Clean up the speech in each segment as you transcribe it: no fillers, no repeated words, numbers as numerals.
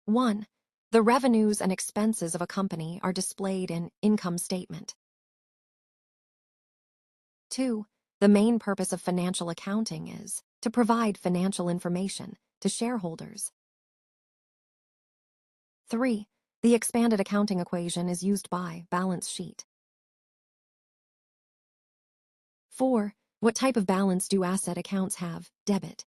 1. The revenues and expenses of a company are displayed in income statement. 2. The main purpose of financial accounting is to provide financial information to shareholders. 3. The expanded accounting equation is used by balance sheet. 4. What type of balance do asset accounts have? Debit.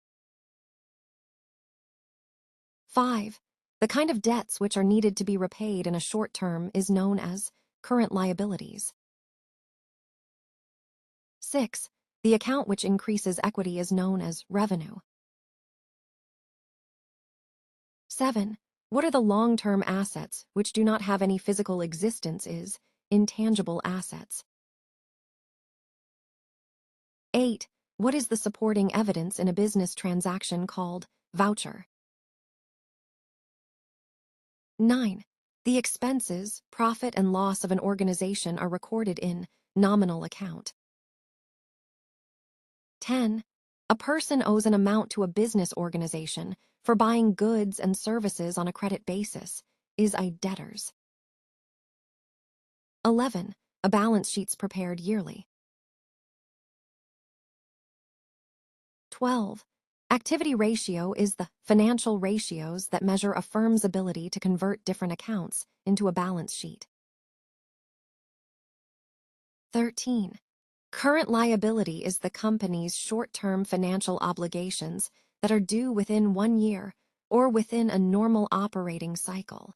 5. The kind of debts which are needed to be repaid in a short term is known as current liabilities. 6. The account which increases equity is known as revenue. 7. What are the long-term assets which do not have any physical existence is intangible assets. 8. What is the supporting evidence in a business transaction called voucher? 9. The expenses, profit, and loss of an organization are recorded in nominal account. 10. A person owes an amount to a business organization for buying goods and services on a credit basis is a debtors. 11. A balance sheet's prepared yearly. 12. Activity ratio is the financial ratios that measure a firm's ability to convert different accounts into a balance sheet. 13. Current liability is the company's short-term financial obligations that are due within 1 year or within a normal operating cycle.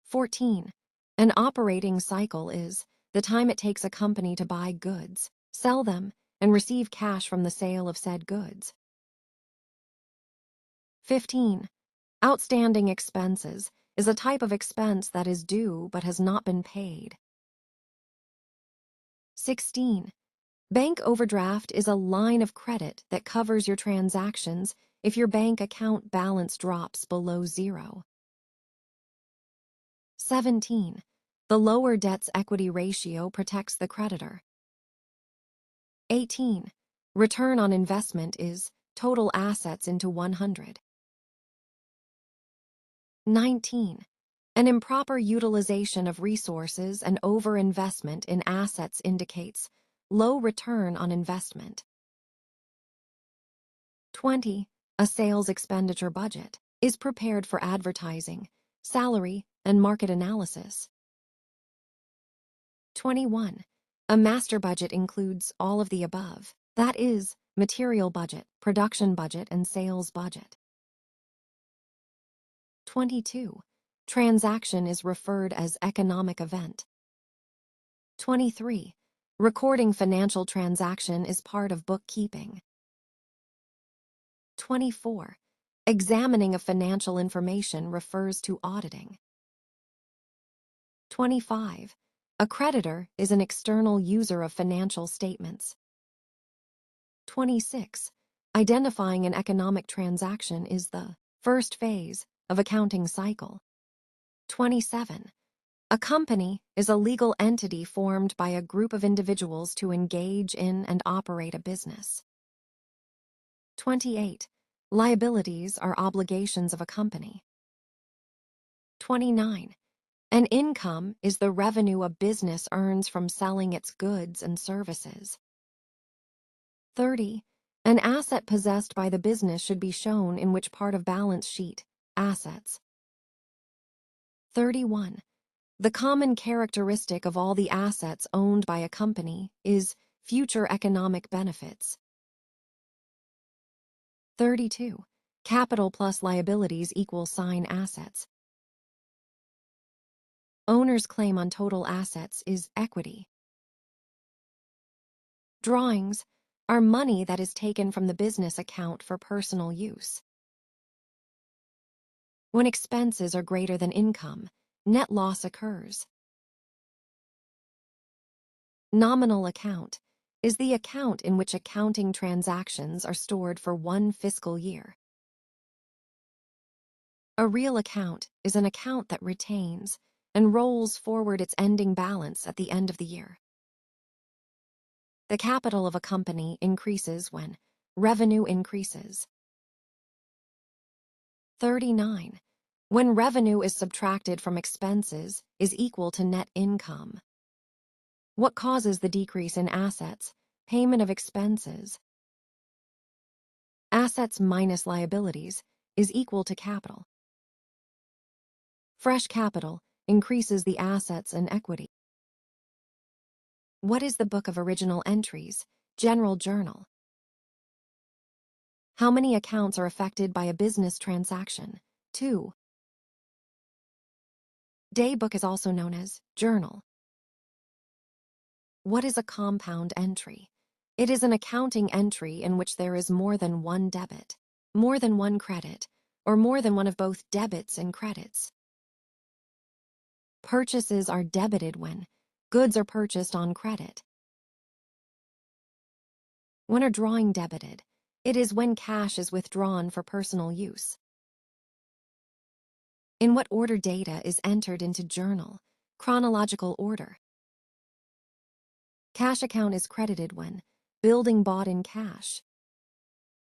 14. An operating cycle is the time it takes a company to buy goods, sell them, and receive cash from the sale of said goods. 15. Outstanding expenses is a type of expense that is due but has not been paid. 16. Bank overdraft is a line of credit that covers your transactions if your bank account balance drops below 0. 17. The lower debt's equity ratio protects the creditor. 18. Return on investment is total assets into 100. 19. An improper utilization of resources and overinvestment in assets indicates low return on investment. 20. A sales expenditure budget is prepared for advertising, salary, and market analysis. 21. A master budget includes all of the above, that is, material budget, production budget, and sales budget. 22. Transaction is referred as economic event. 23. Recording financial transaction is part of bookkeeping. 24. Examining of financial information refers to auditing. 25. A creditor is an external user of financial statements. 26. Identifying an economic transaction is the first phase of accounting cycle. 27. A company is a legal entity formed by a group of individuals to engage in and operate a business. 28. Liabilities are obligations of a company. 29. An income is the revenue a business earns from selling its goods and services. 30. An asset possessed by the business should be shown in which part of balance sheet, assets. 31. The common characteristic of all the assets owned by a company is future economic benefits. 32. Capital plus liabilities equal sign assets. Owner's claim on total assets is equity. Drawings are money that is taken from the business account for personal use. When expenses are greater than income, net loss occurs. Nominal account is the account in which accounting transactions are stored for 1 fiscal year. A real account is an account that retains and rolls forward its ending balance at the end of the year. The capital of a company increases when revenue increases. 39. When revenue is subtracted from expenses is equal to net income. What causes the decrease in assets? Payment of expenses. Assets minus liabilities is equal to capital. Fresh capital increases the assets and equity. What is the book of original entries? General journal. How many accounts are affected by a business transaction? 2. Day book is also known as journal. What is a compound entry? It is an accounting entry in which there is more than one debit, more than one credit, or more than one of both debits and credits. Purchases are debited when goods are purchased on credit. When are drawing debited? It is when cash is withdrawn for personal use. In what order data is entered into journal? Chronological order. Cash account is credited when building bought in cash.